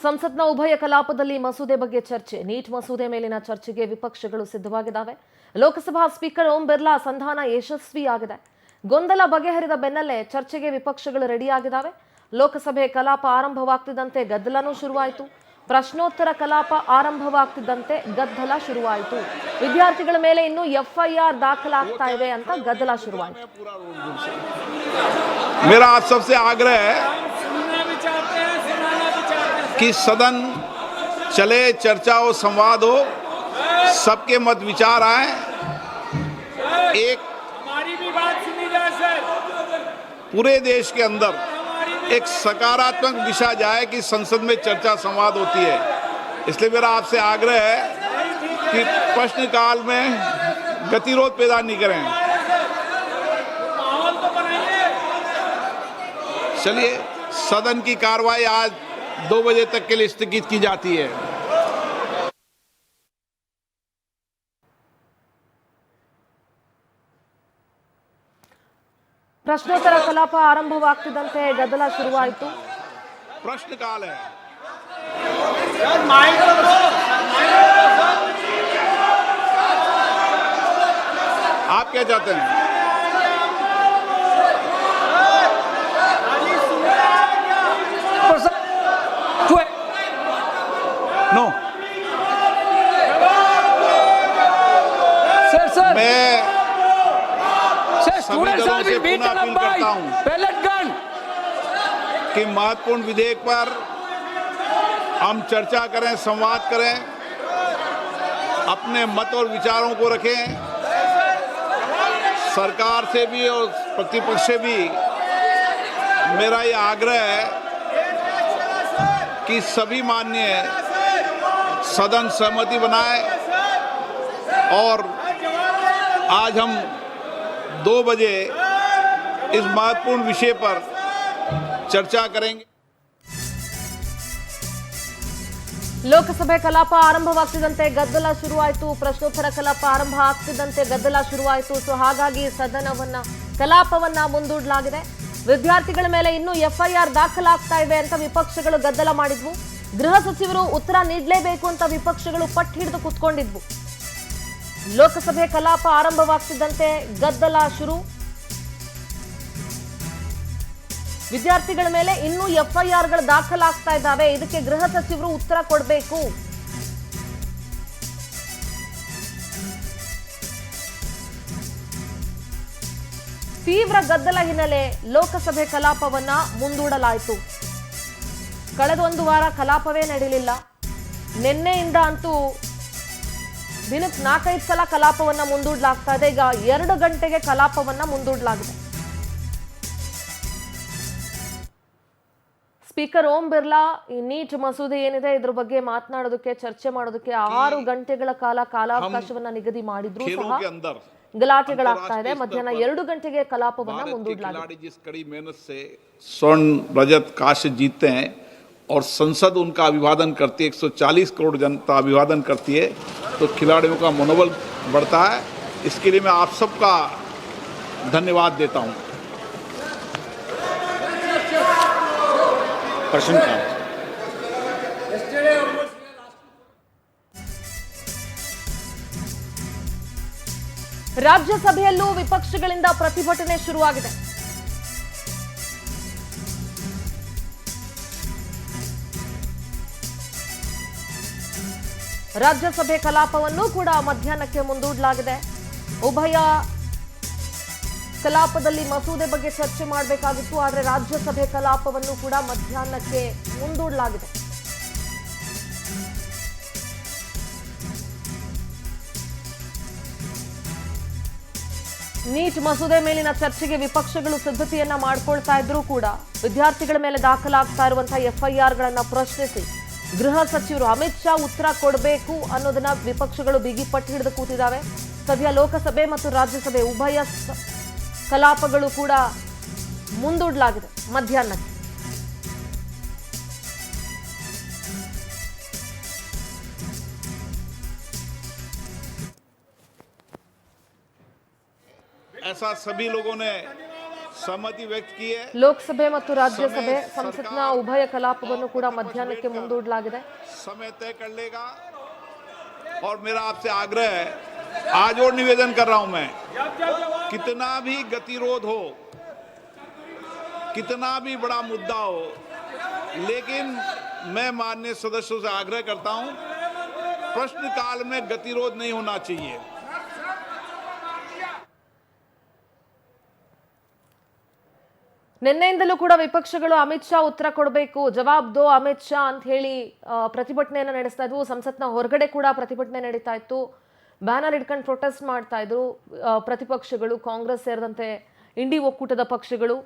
ಸಂಸತ್ನ ಉಭಯ ಕಲಾಪದಲ್ಲಿ ಮಸೂದೆ ಬಗ್ಗೆ ಚರ್ಚೆ. ನೀಟ್ ಮಸೂದೆ ಮೇಲಿನ ಚರ್ಚೆಗೆ ವಿಪಕ್ಷಗಳು ಸಿದ್ಧವಾಗಿದ್ದಾವೆ. ಲೋಕಸಭಾ ಸ್ಪೀಕರ್ ಓಂ ಬಿರ್ಲಾ ಸಂಧಾನ ಯಶಸ್ವಿಯಾಗಿದೆ. ಗೊಂದಲ ಬಗೆಹರಿದ ಬೆನ್ನಲ್ಲೇ ಚರ್ಚೆಗೆ ವಿಪಕ್ಷಗಳು ರೆಡಿಯಾಗಿದ್ದಾವೆ. ಲೋಕಸಭೆ ಕಲಾಪ ಆರಂಭವಾಗ್ತಿದ್ದಂತೆ ಗದ್ದಲನೂ ಶುರುವಾಯಿತು. ಪ್ರಶ್ನೋತ್ತರ ಕಲಾಪ ಆರಂಭವಾಗ್ತಿದ್ದಂತೆ ಗದ್ದಲ ಶುರುವಾಯಿತು. ವಿದ್ಯಾರ್ಥಿಗಳ ಮೇಲೆ ಇನ್ನೂ ಎಫ್ಐಆರ್ ದಾಖಲಾಗ್ತಾ ಇದೆ ಅಂತ ಗದ್ದಲ ಶುರುವಾಯಿತು. मेरा आप सबसे आग्रह है कि सदन चले, चर्चा हो, संवाद हो, सबके मत विचार आए, एक हमारी भी बात सुनी जाए सर। पूरे देश के अंदर एक सकारात्मक दिशा जाए कि संसद में चर्चा संवाद होती है। इसलिए मेरा आपसे आग्रह है कि प्रश्नकाल में गतिरोध पैदा नहीं करें। माहौल तो बनाइए। चलिए, सदन की कार्रवाई आज 2 बजे तक के लिए स्थगित की जाती है। ಪ್ರಶ್ನೋತ್ತರ ಕಲಾಪ ಆರಂಭವಾಗ್ತಿದ್ದಂತೆ ಗದ್ದಲ ಶುರುವಾಯಿತು. प्रश्नकाल है। आप क्या चाहते हैं? नो, सर मैं सर सभी स्टूडेंट्स दलों आर से बीन बीटन पुनः अप अपील बाय करता हूं पैलेट गन। कि महत्वपूर्ण विधेयक पर हम चर्चा करें, संवाद करें, अपने मत और विचारों को रखें। सरकार से भी और प्रतिपक्ष से भी मेरा ये आग्रह है कि सभी माननीय सदन सहमति बनाए और आज हम 2 बजे इस महत्वपूर्ण विषय पर चर्चा करेंगे। ಲೋಕಸಭೆ ಕಲಾಪ ಆರಂಭವಾಗ್ತಿದ್ದಂತೆ ಗದ್ದಲ ಶುರುವಾಯಿತು. ಪ್ರಶ್ನೋತ್ತರ ಕಲಾಪ ಆರಂಭ ಆಗ್ತಿದ್ದಂತೆ ಗದ್ದಲ ಶುರುವಾಯಿತು. ಸೊ ಹಾಗಾಗಿ ಕಲಾಪವನ್ನ ಮುಂದೂಡಲಾಗಿದೆ. ವಿದ್ಯಾರ್ಥಿಗಳ ಮೇಲೆ ಇನ್ನೂ ಎಫ್ಐಆರ್ ದಾಖಲಾಗ್ತಾ ಇದೆ ಅಂತ ವಿಪಕ್ಷಗಳು ಗದ್ದಲ ಮಾಡಿದ್ವು. ಗೃಹ ಸಚಿವರು ಉತ್ತರ ನೀಡಲೇಬೇಕು ಅಂತ ವಿಪಕ್ಷಗಳು ಪಟ್ಟು ಹಿಡಿದು ಕುತ್ಕೊಂಡಿದ್ವು. ಲೋಕಸಭೆ ಕಲಾಪ ಆರಂಭವಾಗ್ತಿದ್ದಂತೆ ಗದ್ದಲ ಶುರು. ವಿದ್ಯಾರ್ಥಿಗಳ ಮೇಲೆ ಇನ್ನೂ ಎಫ್ಐಆರ್ಗಳು ದಾಖಲಾಗ್ತಾ ಇದ್ದಾವೆ. ಇದಕ್ಕೆ ಗೃಹ ಸಚಿವರು ಉತ್ತರ ಕೊಡಬೇಕು. ತೀವ್ರ ಗದ್ದಲ ಹಿನ್ನೆಲೆ ಲೋಕಸಭೆ ಕಲಾಪವನ್ನ ಮುಂದೂಡಲಾಯಿತು. ಕಳೆದ 1 ವಾರ ಕಲಾಪವೇ ನಡೆಯಲಿಲ್ಲ. ನಿನ್ನೆಯಿಂದ ಅಂತೂ ದಿನಕ್ಕೆ 4-5 ಸಲ ಕಲಾಪವನ್ನ ಮುಂದೂಡಲಾಗ್ತಾ ಇದೆ. ಈಗ 2 ಗಂಟೆಗೆ ಕಲಾಪವನ್ನ ಮುಂದೂಡಲಾಗಿದೆ. ಸ್ಪೀಕರ್ ಓಂ ಬಿರ್ಲಾ ಈ ನೀಟ್ ಮಸೂದೆ ಏನಿದೆ ಇದ್ರ ಬಗ್ಗೆ ಮಾತನಾಡೋದಕ್ಕೆ, ಚರ್ಚೆ ಮಾಡೋದಕ್ಕೆ 6 ಗಂಟೆಗಳ ಕಾಲಾವಕಾಶವನ್ನ ನಿಗದಿ ಮಾಡಿದ್ರು ಸಹ ಗಲಾಟೆಗಳಾಗ್ತಾ ಇದೆ. ಮಧ್ಯಾಹ್ನ 2 ಗಂಟೆಗೆ ಕಲಾಪವನ್ನ ಮುಂದೂಡಲಾಗಿದೆ. जिस कड़ी मेहनत से स्वर्ण, रजत, कांस्य जीतते हैं और संसद उनका अभिवादन करती है, 140 करोड़ जनता अभिवादन करती है, तो खिलाड़ियों का मनोबल बढ़ता है। इसके लिए मैं आप सबका धन्यवाद देता हूं। प्रश्नकाल ರಾಜ್ಯಸಭೆಯಲ್ಲೂ ವಿಪಕ್ಷಗಳಿಂದ ಪ್ರತಿಭಟನೆ ಶುರುವಾಗಿದೆ. ರಾಜ್ಯಸಭೆ ಕಲಾಪವನ್ನು ಕೂಡ ಮಧ್ಯಾಹ್ನಕ್ಕೆ ಮುಂದೂಡಲಾಗಿದೆ. ಉಭಯ ಕಲಾಪದಲ್ಲಿ ಮಸೂದೆ ಬಗ್ಗೆ ಚರ್ಚೆ ಮಾಡಬೇಕಾಗಿತ್ತು, ಆದರೆ ರಾಜ್ಯಸಭೆ ಕಲಾಪವನ್ನು ಕೂಡ ಮಧ್ಯಾಹ್ನಕ್ಕೆ ಮುಂದೂಡಲಾಗಿದೆ. ನೀಟ್ ಮಸೂದೆ ಮೇಲಿನ ಚರ್ಚೆಗೆ ವಿಪಕ್ಷಗಳು ಸಿದ್ಧತೆಯನ್ನ ಮಾಡ್ಕೊಳ್ತಾ ಇದ್ರೂ ಕೂಡ ವಿದ್ಯಾರ್ಥಿಗಳ ಮೇಲೆ ದಾಖಲಾಗ್ತಾ ಇರುವಂತಹ ಎಫ್ಐಆರ್ಗಳನ್ನ ಪ್ರಶ್ನಿಸಿ ಗೃಹ ಸಚಿವರು ಅಮಿತ್ ಶಾ ಉತ್ತರ ಕೊಡಬೇಕು ಅನ್ನೋದನ್ನ ವಿಪಕ್ಷಗಳು ಬಿಗಿ ಪಟ್ಟು ಹಿಡಿದು ಕೂತಿದ್ದಾವೆ. ಸದ್ಯ ಲೋಕಸಭೆ ಮತ್ತು ರಾಜ್ಯಸಭೆ ಉಭಯ ಕಲಾಪಗಳು ಕೂಡ ಮುಂದೂಡಲಾಗಿದೆ ಮಧ್ಯಾಹ್ನಕ್ಕೆ. ऐसा सभी लोगों ने सहमति व्यक्त की है। ಲೋಕಸಭೆ ಮತ್ತು ರಾಜ್ಯಸಭೆ ಸಂಸತ್ನ ಉಭಯ ಕಲಾಪವನ್ನು ಕೂಡ ಮಧ್ಯಾಹ್ನಕ್ಕೆ ಮುಂದೂಡಲಾಗಿದೆ. समय तय कर लेगा और मेरा आपसे आग्रह है, आज और निवेदन कर रहा हूं मैं, कितना भी गतिरोध हो, कितना भी बड़ा मुद्दा हो, लेकिन मैं माननीय सदस्यों से आग्रह करता हूं, प्रश्नकाल में गतिरोध नहीं होना चाहिए। ನಿನ್ನೆಯಿಂದಲೂ ಕೂಡ ವಿಪಕ್ಷಗಳು ಅಮಿತ್ ಶಾ ಉತ್ತರ ಕೊಡಬೇಕು, ಜವಾಬ್ ದೋ ಅಮಿತ್ ಶಾ ಅಂತ ಹೇಳಿ ಪ್ರತಿಭಟನೆಯನ್ನು ನಡೆಸ್ತಾ ಇದ್ವು. ಸಂಸತ್ನ ಹೊರಗಡೆ ಕೂಡ ಪ್ರತಿಭಟನೆ ನಡೀತಾ ಇತ್ತು. ಬ್ಯಾನರ್ ಇಟ್ಕೊಂಡು ಪ್ರೊಟೆಸ್ಟ್ ಮಾಡ್ತಾ ಇದ್ರು ಪ್ರತಿಪಕ್ಷಗಳು, ಕಾಂಗ್ರೆಸ್ ಸೇರಿದಂತೆ ಇಂಡಿ ಒಕ್ಕೂಟದ ಪಕ್ಷಗಳು.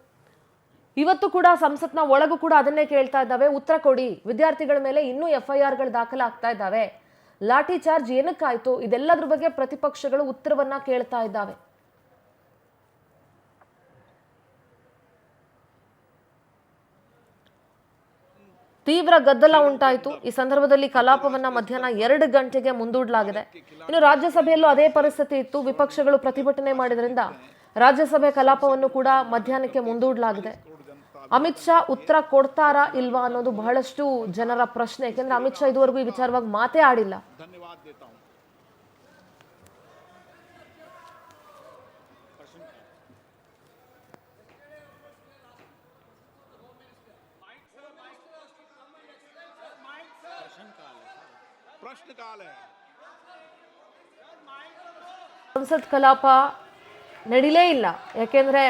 ಇವತ್ತು ಕೂಡ ಸಂಸತ್ನ ಒಳಗೂ ಕೂಡ ಅದನ್ನೇ ಕೇಳ್ತಾ ಇದ್ದಾವೆ, ಉತ್ತರ ಕೊಡಿ, ವಿದ್ಯಾರ್ಥಿಗಳ ಮೇಲೆ ಇನ್ನೂ FIRಗಳು ದಾಖಲಾಗ್ತಾ ಇದ್ದಾವೆ, ಲಾಠಿ ಚಾರ್ಜ್ ಏನಕ್ಕಾಯ್ತು, ಇದೆಲ್ಲದ್ರ ಬಗ್ಗೆ ಪ್ರತಿಪಕ್ಷಗಳು ಉತ್ತರವನ್ನ ಕೇಳ್ತಾ ಇದ್ದಾವೆ. ತೀವ್ರ ಗದ್ದಲ ಉಂಟಾಯಿತು. ಈ ಸಂದರ್ಭದಲ್ಲಿ ಕಲಾಪವನ್ನ ಮಧ್ಯಾಹ್ನ 2 ಗಂಟೆಗೆ ಮುಂದೂಡಲಾಗಿದೆ. ಇನ್ನು ರಾಜ್ಯಸಭೆಯಲ್ಲೂ ಅದೇ ಪರಿಸ್ಥಿತಿ ಇತ್ತು. ವಿಪಕ್ಷಗಳು ಪ್ರತಿಭಟನೆ ಮಾಡಿದ್ರಿಂದ ರಾಜ್ಯಸಭೆ ಕಲಾಪವನ್ನು ಕೂಡ ಮಧ್ಯಾಹ್ನಕ್ಕೆ ಮುಂದೂಡಲಾಗಿದೆ. ಅಮಿತ್ ಶಾ ಉತ್ತರ ಕೊಡ್ತಾರಾ ಇಲ್ವಾ ಅನ್ನೋದು ಬಹಳಷ್ಟು ಜನರ ಪ್ರಶ್ನೆ. ಯಾಕೆಂದ್ರೆ ಅಮಿತ್ ಶಾ ಇದುವರೆಗೂ ಈ ವಿಚಾರವಾಗಿ ಮಾತೇ ಆಡಿಲ್ಲ. धन्यवाद देता हूं। प्रश्नकाल है। ಸಂಸತ್ ಕಲಾಪ ನಡೀಲೇ ಇಲ್ಲ. ಯಾಕೆಂದ್ರೆ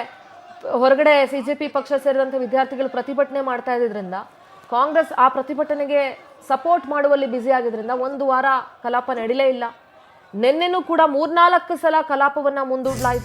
ಹೊರಗಡೆ CJP ಪಕ್ಷ ಸೇರಿದಂತೆ ವಿದ್ಯಾರ್ಥಿಗಳು ಪ್ರತಿಭಟನೆ ಮಾಡ್ತಾ ಇದ್ರಿಂದ ಕಾಂಗ್ರೆಸ್ ಆ ಪ್ರತಿಭಟನೆಗೆ ಸಪೋರ್ಟ್ ಮಾಡುವಲ್ಲಿ ಬ್ಯುಸಿ ಆಗಿದ್ರಿಂದ ಒಂದು ವಾರ ಕಲಾಪ ನಡೀಲೇ ಇಲ್ಲ. ನಿನ್ನೆನೂ ಕೂಡ 3-4 ಸಲ ಕಲಾಪವನ್ನ ಮುಂದೂಡಲಾಯಿತು.